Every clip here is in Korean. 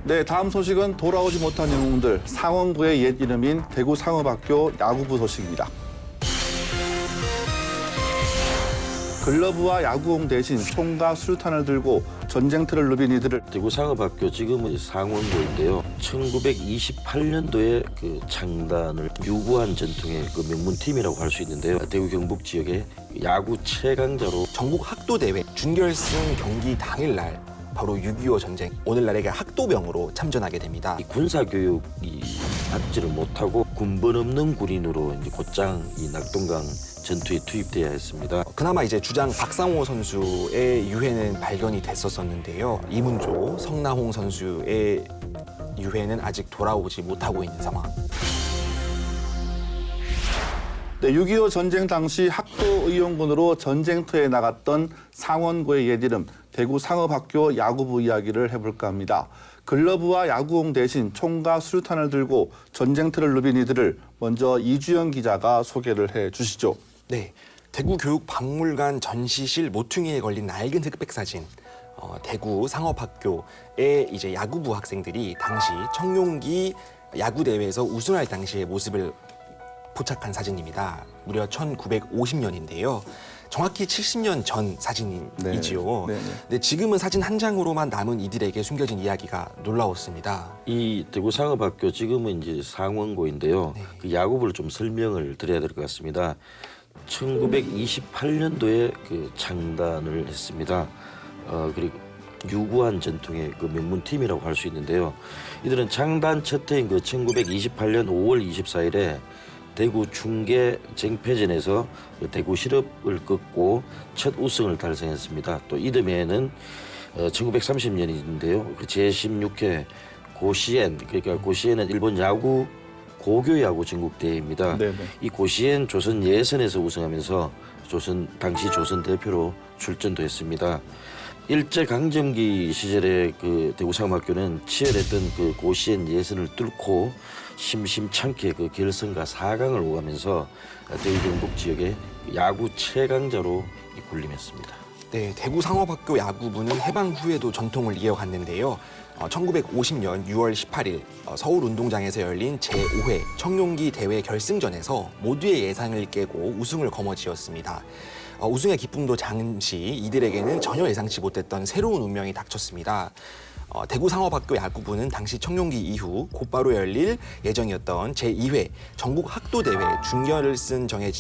네, 다음 소식은 돌아오지 못한 영웅들 상원구의 옛 이름인 대구 상업학교 야구부 소식입니다. 글러브와 야구공 대신 총과 수류탄을 들고 전쟁터를 누빈 이들을 대구 상업학교 지금은 상원고인데요. 1928년도에 그 창단을 유구한 전통의 그 명문팀이라고 할 수 있는데요. 대구 경북 지역의 야구 최강자로 전국 학도 대회 준결승 경기 당일날 바로 6.25 전쟁, 오늘날의 학도병으로 참전하게 됩니다. 이 군사교육이 받지를 못하고 군번 없는 군인으로 이제 곧장 이 낙동강 전투에 투입돼야 했습니다. 그나마 이제 주장 박상호 선수의 유해는 발견이 됐었는데요. 이문조, 성나홍 선수의 유해는 아직 돌아오지 못하고 있는 상황. 네, 6.25 전쟁 당시 학도의용군으로 전쟁터에 나갔던 상원고의 옛 이름 대구 상업학교 야구부 이야기를 해볼까 합니다. 글러브와 야구공 대신 총과 수류탄을 들고 전쟁터를 누빈 이들을 먼저 이주영 기자가 소개를 해주시죠. 네, 대구교육박물관 전시실 모퉁이에 걸린 낡은 흑백 사진. 대구 상업학교의 이제 야구부 학생들이 당시 청룡기 야구 대회에서 우승할 당시의 모습을 포착한 사진입니다. 무려 1950년인데요. 정확히 70년 전 사진이지요. 네. 근데 지금은 사진 한 장으로만 남은 이들에게 숨겨진 이야기가 놀라웠습니다. 이 대구 상업학교 지금은 이제 상원고인데요. 네. 그 야구부를 좀 설명을 드려야 될 것 같습니다. 1928년도에 그 창단을 했습니다. 그리고 유구한 전통의 그 명문팀이라고 할 수 있는데요. 이들은 창단 첫 해인 그 1928년 5월 24일에 대구 충계 쟁패전에서 그 대구 실업을 꺾고 첫 우승을 달성했습니다. 또 이듬해에는 1930년인데요. 그 제16회 고시엔, 그러니까 고시엔은 일본 야구 고교 야구 전국 대회입니다. 네네. 이 고시엔 조선 예선에서 우승하면서 당시 조선 대표로 출전도 했습니다. 일제 강점기 시절에 그 대구 상업학교는 치열했던 그 고시엔 예선을 뚫고 심심찮게 그 결승과 4강을 오가면서 대구 경북 지역의 야구 최강자로 군림했습니다. 네, 대구 상업학교 야구부는 해방 후에도 전통을 이어갔는데요. 1950년 6월 18일 서울운동장에서 열린 제5회 청룡기 대회 결승전에서 모두의 예상을 깨고 우승을 거머쥐었습니다. 우승의 기쁨도 잠시 이들에게는 전혀 예상치 못했던 새로운 운명이 닥쳤습니다. 대구 상업학교 야구부는 당시 청룡기 이후 곧바로 열릴 예정이었던 제2회 전국 학도대회 준결승전에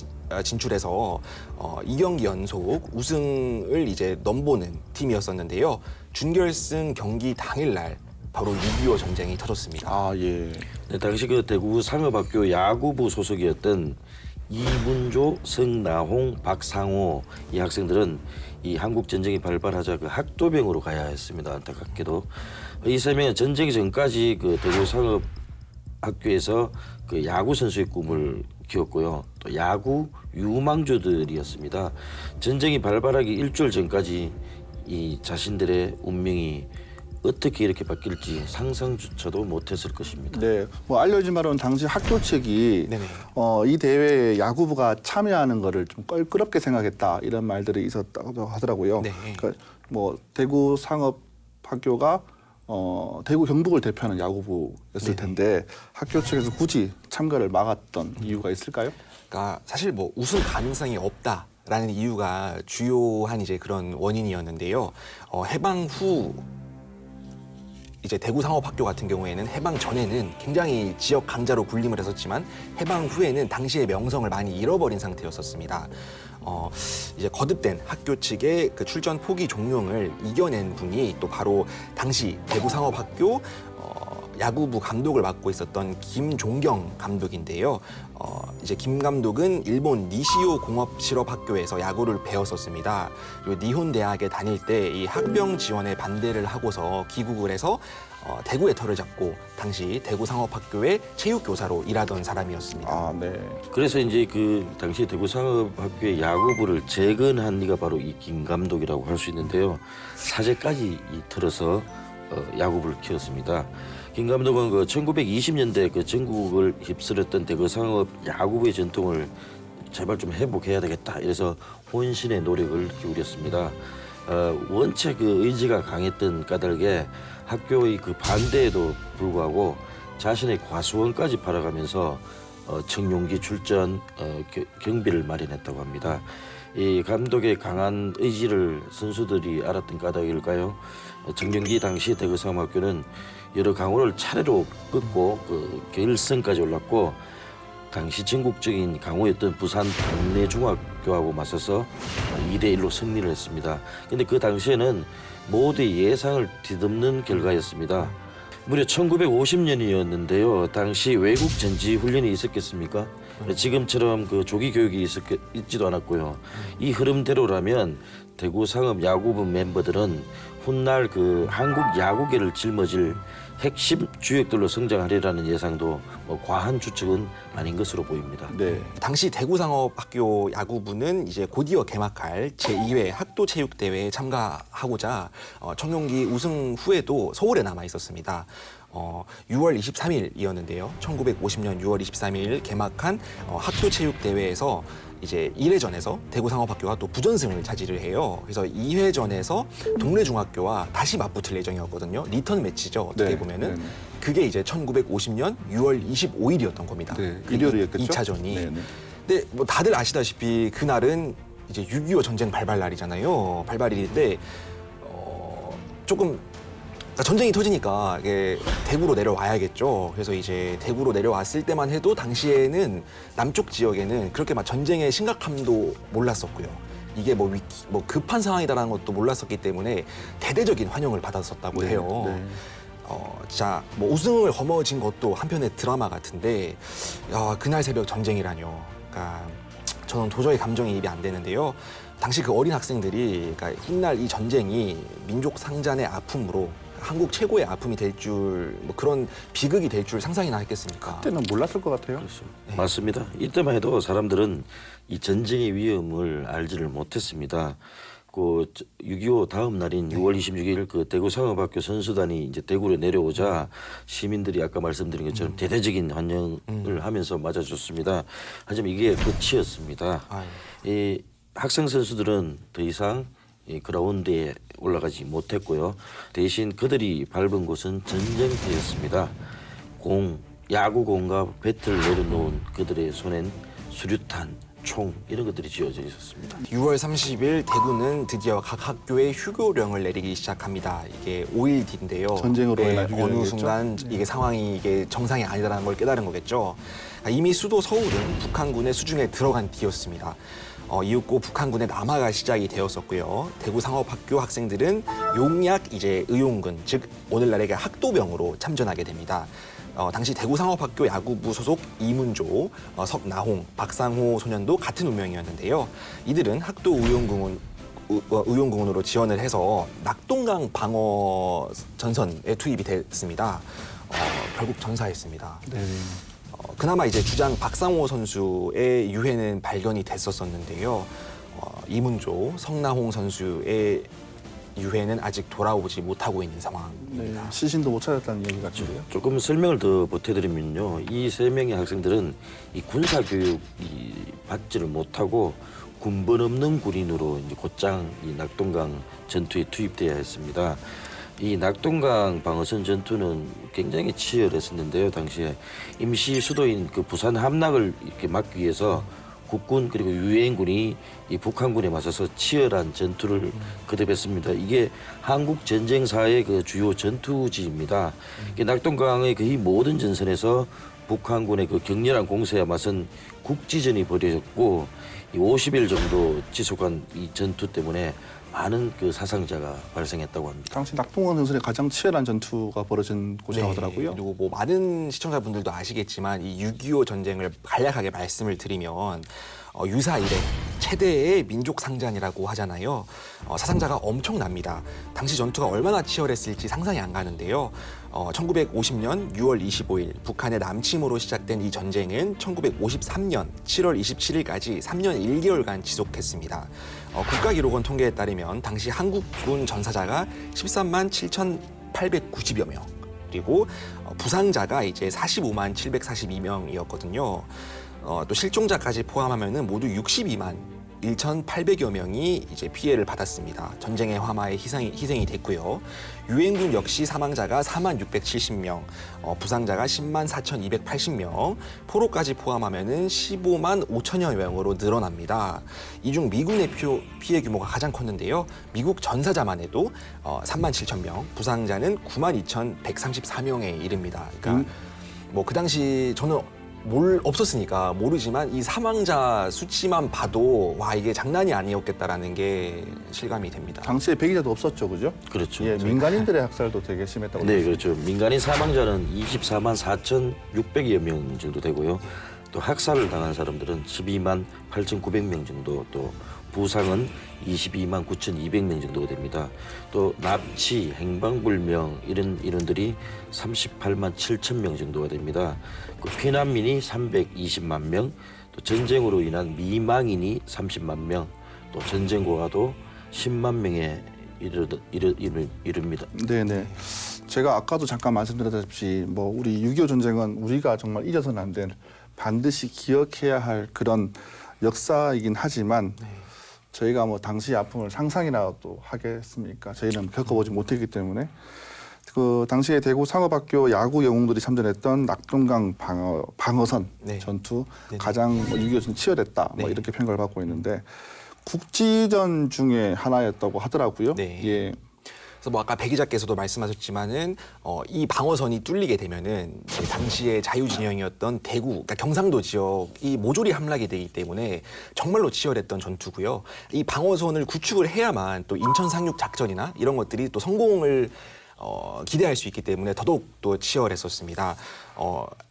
진출해서 2경기 연속 우승을 이제 넘보는 팀이었었는데요. 준결승 경기 당일날 바로 6.25 전쟁이 터졌습니다. 아, 예. 네, 당시 그 대구 상업학교 야구부 소속이었던 이문조, 성나홍, 박상호 이 학생들은 이 한국 전쟁이 발발하자 그 학도병으로 가야 했습니다. 안타깝게도 이 세 명은 전쟁 전까지 그 대구 상업학교에서 그 야구 선수의 꿈을 키웠고요. 또 야구 유망주들이었습니다. 전쟁이 발발하기 일주일 전까지 이 자신들의 운명이 어떻게 이렇게 바뀔지 상상조차도 못했을 것입니다. 네, 뭐 알려진 바로는 당시 학교 측이 네네. 이 대회에 야구부가 참여하는 거를 좀 껄끄럽게 생각했다 이런 말들이 있었다고 하더라고요. 네. 그러니까 뭐 대구 상업학교가 대구 경북을 대표하는 야구부였을 텐데 학교 측에서 굳이 참가를 막았던 이유가 있을까요? 그러니까 사실 뭐 우승 가능성이 없다라는 이유가 주요한 이제 그런 원인이었는데요. 해방 후 이제 대구 상업학교 같은 경우에는 해방 전에는 굉장히 지역 강자로 군림을 했었지만 해방 후에는 당시의 명성을 많이 잃어버린 상태였었습니다. 이제 거듭된 학교 측의 그 출전 포기 종용을 이겨낸 분이 또 바로 당시 대구 상업학교 야구부 감독을 맡고 있었던 김종경 감독인데요. 이제 김 감독은 일본 니시오 공업실업학교에서 야구를 배웠었습니다. 그리고 니혼 대학에 다닐 때 이 학병 지원에 반대를 하고서 귀국을 해서 대구에 터를 잡고 당시 대구 상업학교의 체육교사로 일하던 사람이었습니다. 아, 네. 그래서 이제 그 당시 대구 상업학교의 야구부를 재건한 이가 바로 이 김 감독이라고 할 수 있는데요. 사제까지 틀어서 야구부를 키웠습니다. 김 감독은 그 1920년대 그 전국을 휩쓸었던 대구 상업 야구부의 전통을 제발 좀 회복해야 되겠다. 이래서 혼신의 노력을 기울였습니다. 원체 그 의지가 강했던 까닭에 학교의 그 반대에도 불구하고 자신의 과수원까지 팔아가면서 청룡기 출전 경비를 마련했다고 합니다. 이 감독의 강한 의지를 선수들이 알았던 까닭일까요? 청룡기 당시 대구상업학교는 여러 강호를 차례로 꺾고 그 결승까지 올랐고 당시 전국적인 강호였던 부산 동래중학교하고 맞서서 2대1로 승리를 했습니다. 근데 그 당시에는 모두의 예상을 뒤덮는 결과였습니다. 무려 1950년이었는데요. 당시 외국 전지 훈련이 있었겠습니까? 지금처럼 그 조기 교육이 있지도 않았고요. 이 흐름대로라면 대구 상업 야구부 멤버들은 훗날 그 한국 야구계를 짊어질 핵심 주역들로 성장하리라는 예상도 과한 추측은 아닌 것으로 보입니다. 네. 당시 대구상업학교 야구부는 이제 곧이어 개막할 제2회 학도체육대회에 참가하고자 청룡기 우승 후에도 서울에 남아 있었습니다. 6월 23일이었는데요. 1950년 6월 23일 개막한 학도체육대회에서 이제 1회전에서 대구상업학교가 또 부전승을 차지를 해요. 그래서 2회전에서 동래중학교와 다시 맞붙을 예정이었거든요. 리턴 매치죠. 어떻게 네, 보면은. 네, 네. 그게 이제 1950년 6월 25일이었던 겁니다. 네, 일요일이었겠죠? 2차전이. 네, 네. 근데 뭐 다들 아시다시피 그날은 이제 6.25 전쟁 발발 날이잖아요. 발발일인데 조금 그러니까 전쟁이 터지니까 이게 대구로 내려와야겠죠. 그래서 이제 대구로 내려왔을 때만 해도 당시에는 남쪽 지역에는 그렇게 막 전쟁의 심각함도 몰랐었고요. 이게 뭐 급한 상황이다라는 것도 몰랐었기 때문에 대대적인 환영을 받았었다고 네, 해요. 네. 진짜 뭐 우승을 거머쥔 것도 한편의 드라마 같은데 야, 그날 새벽 전쟁이라뇨. 그러니까 저는 도저히 감정이입이 안 되는데요. 당시 그 어린 학생들이 그러니까 훗날 이 전쟁이 민족 상잔의 아픔으로 한국 최고의 아픔이 될 줄 뭐 그런 비극이 될 줄 상상이나 했겠습니까? 그때는 몰랐을 것 같아요. 네. 맞습니다. 이때만 해도 사람들은 이 전쟁의 위험을 알지를 못했습니다. 그 6.25 다음 날인 6월 26일 그 대구상업학교 선수단이 이제 대구로 내려오자 시민들이 아까 말씀드린 것처럼 대대적인 환영을 하면서 맞아줬습니다. 하지만 이게 끝이었습니다. 이 학생 선수들은 더 이상 이 그라운드에 올라가지 못했고요. 대신 그들이 밟은 곳은 전쟁터였습니다. 야구공과 배트를 내려놓은 그들의 손엔 수류탄, 총 이런 것들이 쥐어져 있었습니다. 6월 30일 대구는 드디어 각 학교에 휴교령을 내리기 시작합니다. 이게 5일 뒤인데요. 전쟁으로 인한 어느 휴교령이겠죠? 순간 이게 상황이 이게 정상이 아니다라는 걸 깨달은 거겠죠. 이미 수도 서울은 북한군의 수중에 들어간 뒤였습니다. 이윽고 북한군의 남하가 시작이 되었었고요. 대구 상업학교 학생들은 용약 이제 의용군, 즉 오늘날의 학도병으로 참전하게 됩니다. 당시 대구상업학교 야구부 소속 이문조, 석나홍, 박상호 소년도 같은 운명이었는데요. 이들은 학도 의용군으로 지원을 해서 낙동강 방어 전선에 투입이 됐습니다. 결국 전사했습니다. 네. 그나마 이제 주장 박상호 선수의 유해는 발견이 됐었었는데요. 이문조, 성나홍 선수의 유해는 아직 돌아오지 못하고 있는 상황입니다. 네. 시신도 못 찾았다는 얘기 같은데요. 조금 설명을 더 보태드리면요. 이 3명의 학생들은 이 군사교육이 받지를 못하고 군번 없는 군인으로 이제 곧장 이 낙동강 전투에 투입돼야 했습니다. 이 낙동강 방어선 전투는 굉장히 치열했었는데요. 당시에 임시 수도인 그 부산 함락을 이렇게 막기 위해서 국군 그리고 유엔군이 이 북한군에 맞서서 치열한 전투를 거듭했습니다. 이게 한국 전쟁사의 그 주요 전투지입니다. 낙동강의 거의 모든 전선에서 북한군의 그 격렬한 공세에 맞선 국지전이 벌어졌고 이 50일 정도 지속한 이 전투 때문에 많은 그 사상자가 발생했다고 합니다. 당시 낙동강 전선에 가장 치열한 전투가 벌어진 곳이라고 하더라고요. 그리고 뭐 많은 시청자분들도 아시겠지만 이 6.25 전쟁을 간략하게 말씀을 드리면 유사 이래 최대의 민족 상잔이라고 하잖아요. 사상자가 엄청납니다. 당시 전투가 얼마나 치열했을지 상상이 안 가는데요. 1950년 6월 25일 북한의 남침으로 시작된 이 전쟁은 1953년 7월 27일까지 3년 1개월간 지속했습니다. 국가기록원 통계에 따르면 당시 한국군 전사자가 13만 7,890여 명, 그리고 부상자가 이제 45만 742명이었거든요. 또 실종자까지 포함하면은 모두 62만 1,800여 명이 이제 피해를 받았습니다. 전쟁의 화마에 희생이 됐고요. 유엔군 역시 사망자가 4670명, 부상자가 10만 4280명, 포로까지 포함하면은 15만 5천여 명으로 늘어납니다. 이 중 미군의 피해 규모가 가장 컸는데요. 미국 전사자만 해도 3만 7천 명, 부상자는 9만 2,134명에 이릅니다. 그러니까 뭐 그 당시 저는 없었으니까 모르지만 이 사망자 수치만 봐도 와 이게 장난이 아니었겠다라는 게 실감이 됩니다. 당시에 배기자도 없었죠, 그죠? 그렇죠. 예, 민간인들의 학살도 되게 심했다고. 네, 그렇죠. 민간인 사망자는 24만 4,600여 명 정도 되고요. 또 학살을 당한 사람들은 12만 8,900명 정도, 또 부상은 22만 9,200명 정도가 됩니다. 또 납치, 행방불명 이런 인원들이 38만 7천 명 정도가 됩니다. 그 피난민이 320만 명, 또 전쟁으로 인한 미망인이 30만 명, 또 전쟁고가도 10만 명에 이릅니다. 네네. 제가 아까도 잠깐 말씀드렸다시피 뭐 우리 6.25 전쟁은 우리가 정말 잊어서는 안 될 반드시 기억해야 할 그런 역사이긴 하지만 저희가 뭐 당시 아픔을 상상이라도 하겠습니까? 저희는 겪어보지 못했기 때문에 그 당시에 대구 상업학교 야구 영웅들이 참전했던 낙동강 방어선 네. 전투 네네. 가장 6.25 전쟁 치열했다 뭐 네. 이렇게 평가를 받고 있는데 국지전 중에 하나였다고 하더라고요. 네. 예. 그래서 뭐 아까 배 기자께서도 말씀하셨지만은 이 방어선이 뚫리게 되면은 당시에 자유진영이었던 대구, 그러니까 경상도 지역이 모조리 함락이 되기 때문에 정말로 치열했던 전투고요. 이 방어선을 구축을 해야만 또 인천 상륙 작전이나 이런 것들이 또 성공을 기대할 수 있기 때문에 더더욱 또 치열했었습니다.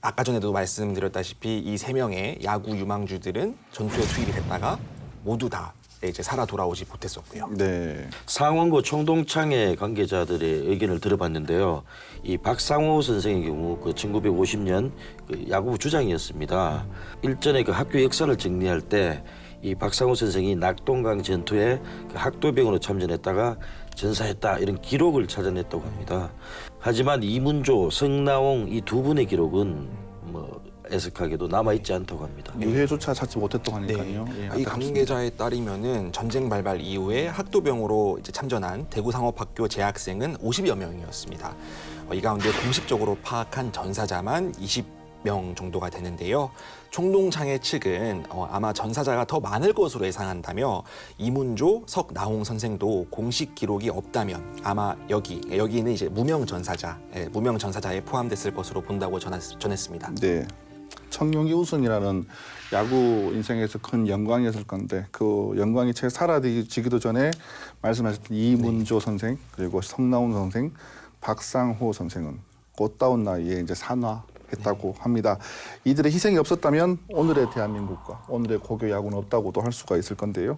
아까 전에도 말씀드렸다시피 이 3명의 야구 유망주들은 전투에 투입이 됐다가 모두 다 이제 살아 돌아오지 못했었고요. 네. 상원고 총동창회 관계자들의 의견을 들어봤는데요. 이 박상호 선생의 경우 그 1950년 그 야구부 주장이었습니다. 일전에 그 학교 역사를 정리할 때 이 박상호 선생이 낙동강 전투에 그 학도병으로 참전했다가 전사했다 이런 기록을 찾아냈다고 합니다. 하지만 이문조, 성나홍 이 두 분의 기록은 뭐 애석하게도 남아있지 않다고 합니다. 유해조차 찾지 못했다고 하니까요. 예, 이 안타깝습니다. 관계자에 따르면은 전쟁 발발 이후에 학도병으로 이제 참전한 대구 상업학교 재학생은 50여 명이었습니다. 이 가운데 공식적으로 파악한 전사자만 20명 정도가 되는데요. 총동창회 측은 아마 전사자가 더 많을 것으로 예상한다며 이문조, 석나홍 선생도 공식 기록이 없다면 아마 여기는 이제 무명 전사자에 포함됐을 것으로 본다고 전했습니다. 네. 청룡기 우승이라는 야구 인생에서 큰 영광이었을 건데 그 영광이 채 사라지기도 전에 말씀하셨던 이문조 선생 그리고 성나훈 선생, 박상호 선생은 꽃다운 나이에 이제 산화했다고 합니다. 이들의 희생이 없었다면 오늘의 대한민국과 오늘의 고교 야구는 없다고도 할 수가 있을 건데요.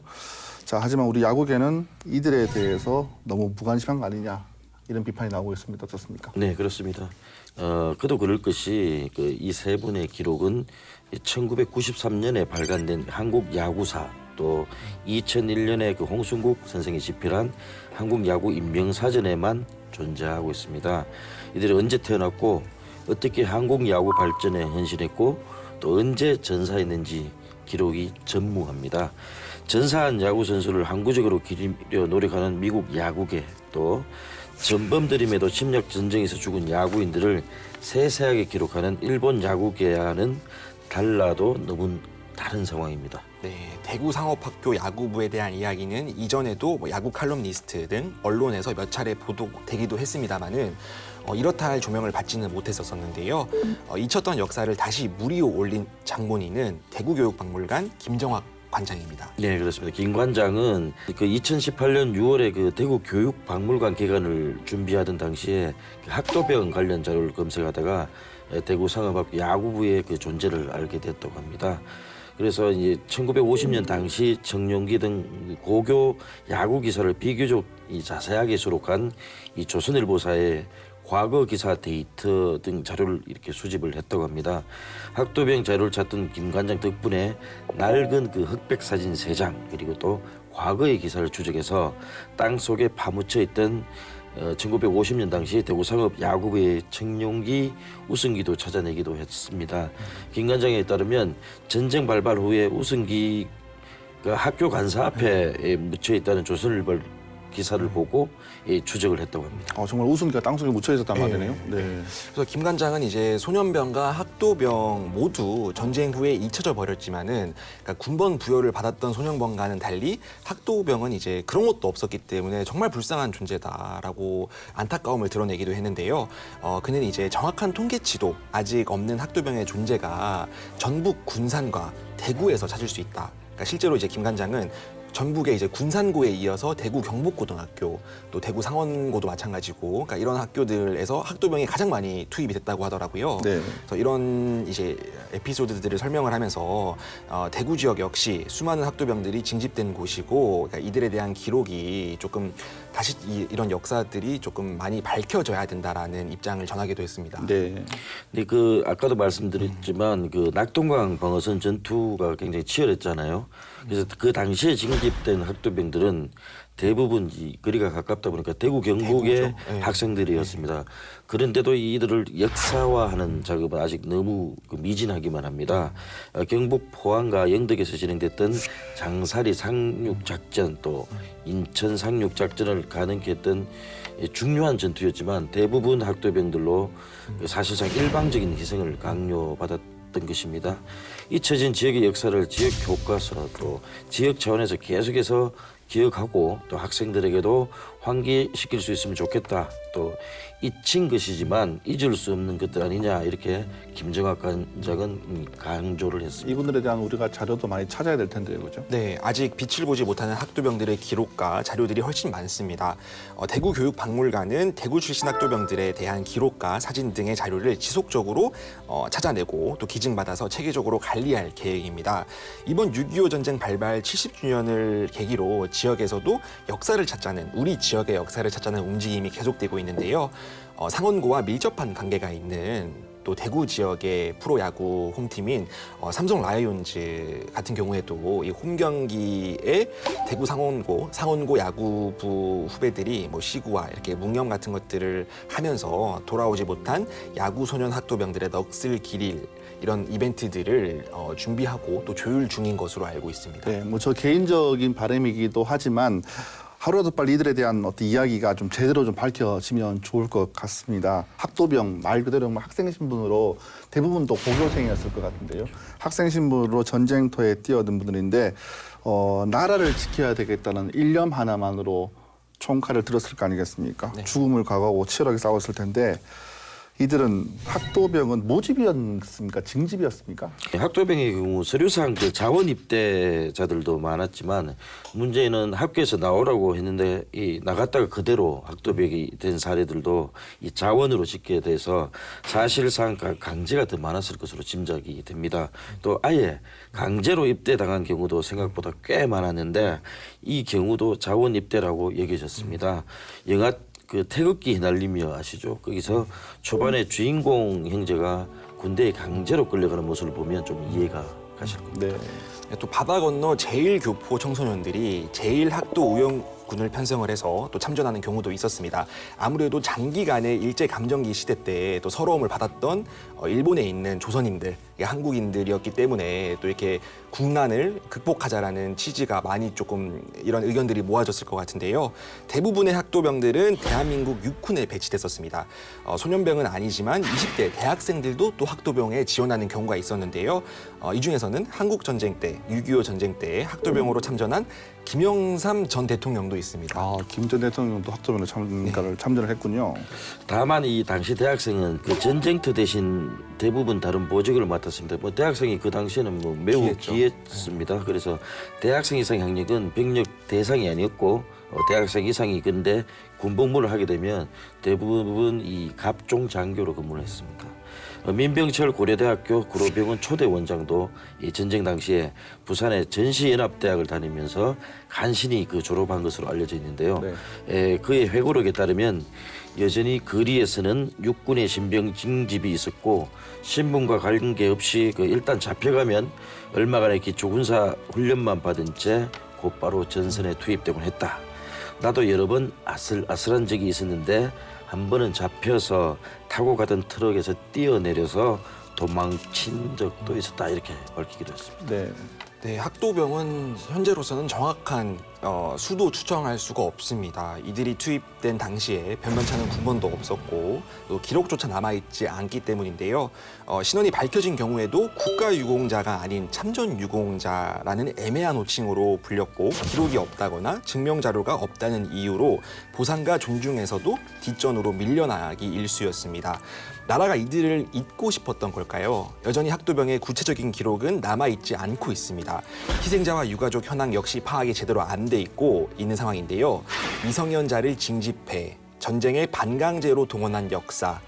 자, 하지만 우리 야구계는 이들에 대해서 너무 무관심한 거 아니냐 이런 비판이 나오고 있습니다. 어떻습니까? 네, 그렇습니다. 그도 그럴 것이 이 세 분의 기록은 1993년에 발간된 한국 야구사 또 2001년에 그 홍순국 선생이 집필한 한국 야구 인명사전에만 존재하고 있습니다. 이들이 언제 태어났고 어떻게 한국 야구 발전에 헌신했고 또 언제 전사했는지 기록이 전무합니다. 전사한 야구 선수를 항구적으로 기리려 노력하는 미국 야구계 또 전범들임에도 침략 전쟁에서 죽은 야구인들을 세세하게 기록하는 일본 야구계와는 달라도 너무 다른 상황입니다. 네, 대구 상업학교 야구부에 대한 이야기는 이전에도 야구 칼럼니스트 등 언론에서 몇 차례 보도되기도 했습니다만은 이렇다 할 조명을 받지는 못했었는데요. 잊혔던 역사를 다시 물 위에 올린 장본인은 대구교육박물관 김정학 관장입니다. 네, 그렇습니다. 김 관장은 그 2018년 6월에 그 대구 교육박물관 개관을 준비하던 당시에 그 학도병 관련 자료를 검색하다가 대구 상업학교 야구부의 그 존재를 알게 됐다고 합니다. 그래서 이제 1950년 당시 청룡기 등 고교 야구 기사를 비교적 자세하게 수록한 이 조선일보사의 과거 기사 데이터 등 자료를 이렇게 수집을 했다고 합니다. 학도병 자료를 찾던 김 관장 덕분에 낡은 그 흑백 사진 3장 그리고 또 과거의 기사를 추적해서 땅 속에 파묻혀 있던 1950년 당시 대구 상업 야구부의 청룡기 우승기도 찾아내기도 했습니다. 김 관장에 따르면 전쟁 발발 후에 우승기가 그 학교 간사 앞에 묻혀 있다는 조선일보 기사를 보고 추적을 했다고 합니다. 정말 웃음기가 땅속에 묻혀 있었단 말이네요. 네. 그래서 김 관장은 이제 소년병과 학도병 모두 전쟁 후에 잊혀져 버렸지만은 그러니까 군번 부여를 받았던 소년병과는 달리 학도병은 이제 그런 것도 없었기 때문에 정말 불쌍한 존재다라고 안타까움을 드러내기도 했는데요. 그는 이제 정확한 통계치도 아직 없는 학도병의 존재가 전북 군산과 대구에서 찾을 수 있다. 그러니까 실제로 이제 김 관장은 전북의 이제 군산고에 이어서 대구 경복고등학교, 또 대구 상원고도 마찬가지고, 그러니까 이런 학교들에서 학도병이 가장 많이 투입이 됐다고 하더라고요. 네. 그래서 이런 이제 에피소드들을 설명을 하면서 대구 지역 역시 수많은 학도병들이 징집된 곳이고, 그러니까 이들에 대한 기록이 조금 다시 이런 역사들이 조금 많이 밝혀져야 된다라는 입장을 전하기도 했습니다. 네. 근데 그 아까도 말씀드렸지만 그 낙동강 방어선 전투가 굉장히 치열했잖아요. 그래서 그 당시에 징집된 학도병들은 대부분 이 거리가 가깝다 보니까 대구 경북의 대구죠. 네. 학생들이었습니다. 그런데도 이들을 역사화하는 작업은 아직 너무 미진하기만 합니다. 경북 포항과 영덕에서 진행됐던 장사리 상륙작전 또 인천 상륙작전을 가능케 했던 중요한 전투였지만 대부분 학도병들로 사실상 일방적인 희생을 강요받았던 것입니다. 잊혀진 지역의 역사를 지역 교과서 또 지역 차원에서 계속해서 기억하고 또 학생들에게도 환기시킬 수 있으면 좋겠다. 또 잊힌 것이지만 잊을 수 없는 것들 아니냐 이렇게 김정학 관장은 강조를 했습니다. 이분들에 대한 우리가 자료도 많이 찾아야 될 텐데요, 그렇죠? 네, 아직 빛을 보지 못하는 학도병들의 기록과 자료들이 훨씬 많습니다. 대구교육박물관은 대구 출신 학도병들에 대한 기록과 사진 등의 자료를 지속적으로 찾아내고 또 기증받아서 체계적으로 관리할 계획입니다. 이번 6.25 전쟁 발발 70주년을 계기로 지역에서도 역사를 찾자는 우리 지역의 역사를 찾자는 움직임이 계속되고 있는데요. 상원고와 밀접한 관계가 있는 또 대구 지역의 프로야구 홈팀인 삼성 라이온즈 같은 경우에도 이 홈 경기에 대구 상원고 야구부 후배들이 뭐 시구와 이렇게 묵념 같은 것들을 하면서 돌아오지 못한 야구 소년 학도병들의 넋을 기릴 이런 이벤트들을 준비하고 또 조율 중인 것으로 알고 있습니다. 네, 뭐 저 개인적인 바람이기도 하지만 하루라도 빨리 이들에 대한 어떤 이야기가 좀 제대로 좀 밝혀지면 좋을 것 같습니다. 학도병 말 그대로 학생 신분으로 대부분 또 고교생이었을 것 같은데요. 학생 신분으로 전쟁터에 뛰어든 분들인데 나라를 지켜야 되겠다는 일념 하나만으로 총칼을 들었을 거 아니겠습니까? 네. 죽음을 각오하고 치열하게 싸웠을 텐데 이들은 학도병은 모집이었습니까? 징집이었습니까? 학도병의 경우 서류상 그 자원 입대자들도 많았지만 문제는 학교에서 나오라고 했는데 이 나갔다가 그대로 학도병이 된 사례들도 이 자원으로 짓게 돼서 사실상 강제가 더 많았을 것으로 짐작이 됩니다. 또 아예 강제로 입대당한 경우도 생각보다 꽤 많았는데 이 경우도 자원 입대라고 여겨졌습니다. 영화 그 태극기 휘날리며 아시죠? 거기서 초반에 주인공 형제가 군대에 강제로 끌려가는 모습을 보면 좀 이해가 가실 겁니다. 네. 또 바다 건너 제1교포 청소년들이 제1학도우영군을 편성을 해서 또 참전하는 경우도 있었습니다. 아무래도 장기간의 일제감정기 시대 때 또 서러움을 받았던 일본에 있는 조선인들, 한국인들이었기 때문에 또 이렇게 국난을 극복하자라는 취지가 많이 조금 이런 의견들이 모아졌을 것 같은데요. 대부분의 학도병들은 대한민국 육군에 배치됐었습니다. 소년병은 아니지만 20대 대학생들도 또 학도병에 지원하는 경우가 있었는데요. 이 중에서는 한국전쟁 때, 6.25 전쟁 때 학도병으로 참전한 김영삼 전 대통령도 있습니다. 김 전 대통령도 학도병으로 참전을 했군요. 다만 이 당시 대학생은 그 전쟁터 대신 대부분 다른 보직을 맡았습니다. 뭐 대학생이 그 당시에는 뭐 매우 귀했습니다. 그래서 대학생 이상 학력은 병력 대상이 아니었고 대학생 이상이 근데 군복무를 하게 되면 대부분 이 갑종 장교로 근무를 했습니다. 민병철 고려대학교 구로병원 초대 원장도 이 전쟁 당시에 부산의 전시연합대학을 다니면서 간신히 그 졸업한 것으로 알려져 있는데요. 네. 그의 회고록에 따르면 여전히 거리에서는 육군의 신병 징집이 있었고 신분과 관계없이 일단 잡혀가면 얼마간의 기초군사 훈련만 받은 채 곧바로 전선에 투입되곤 했다. 나도 여러 번 아슬아슬한 적이 있었는데 한 번은 잡혀서 타고 가던 트럭에서 뛰어내려서 도망친 적도 있었다 이렇게 밝히기도 했습니다. 네. 네, 학도병은 현재로서는 정확한 수도 추정할 수가 없습니다. 이들이 투입된 당시에 변변찮은 군번도 없었고 또 기록조차 남아있지 않기 때문인데요. 신원이 밝혀진 경우에도 국가유공자가 아닌 참전유공자라는 애매한 호칭으로 불렸고 기록이 없다거나 증명자료가 없다는 이유로 보상과 존중에서도 뒷전으로 밀려나기 일쑤였습니다. 나라가 이들을 잊고 싶었던 걸까요? 여전히 학도병의 구체적인 기록은 남아있지 않고 있습니다. 희생자와 유가족 현황 역시 파악이 제대로 안 돼 있고 있는 상황인데요. 미성년자를 징집해 전쟁의 반강제로 동원한 역사,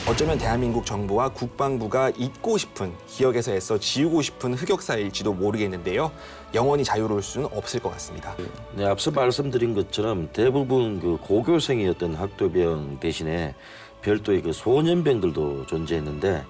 어쩌면 대한민국 정부와 국방부가 잊고 싶은, 기억에서 애써 지우고 싶은 흑역사일지도 모르겠는데요. 영원히 자유로울 수는 없을 것 같습니다. 네, 앞서 말씀드린 것처럼 대부분 그 고교생이었던 학도병 대신에 별도의 그 소년병들도 존재했는데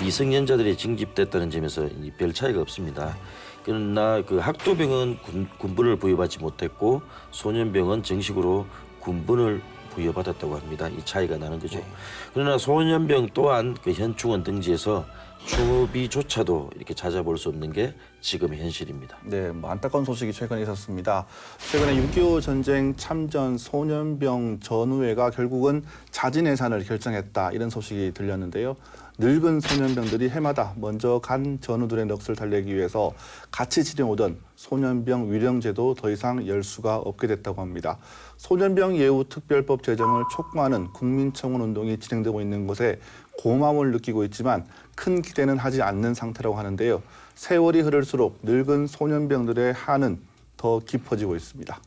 미성년자들이 징집됐다는 점에서 별 차이가 없습니다. 그러나 그 학도병은 군분을 부여받지 못했고 소년병은 정식으로 군분을 부여받았다고 합니다. 이 차이가 나는 거죠. 네. 그러나 소년병 또한 그 현충원 등지에서 추모비조차도 이렇게 찾아볼 수 없는 게 지금의 현실입니다. 네, 뭐 안타까운 소식이 최근에 있었습니다. 최근에 6.25 전쟁 참전 소년병 전우회가 결국은 자진해산을 결정했다, 이런 소식이 들렸는데요. 늙은 소년병들이 해마다 먼저 간 전우들의 넋을 달래기 위해서 같이 지내오던 소년병 위령제도 더 이상 열 수가 없게 됐다고 합니다. 소년병 예우 특별법 제정을 촉구하는 국민청원 운동이 진행되고 있는 곳에 고마움을 느끼고 있지만 큰 기대는 하지 않는 상태라고 하는데요. 세월이 흐를수록 늙은 소년병들의 한은 더 깊어지고 있습니다.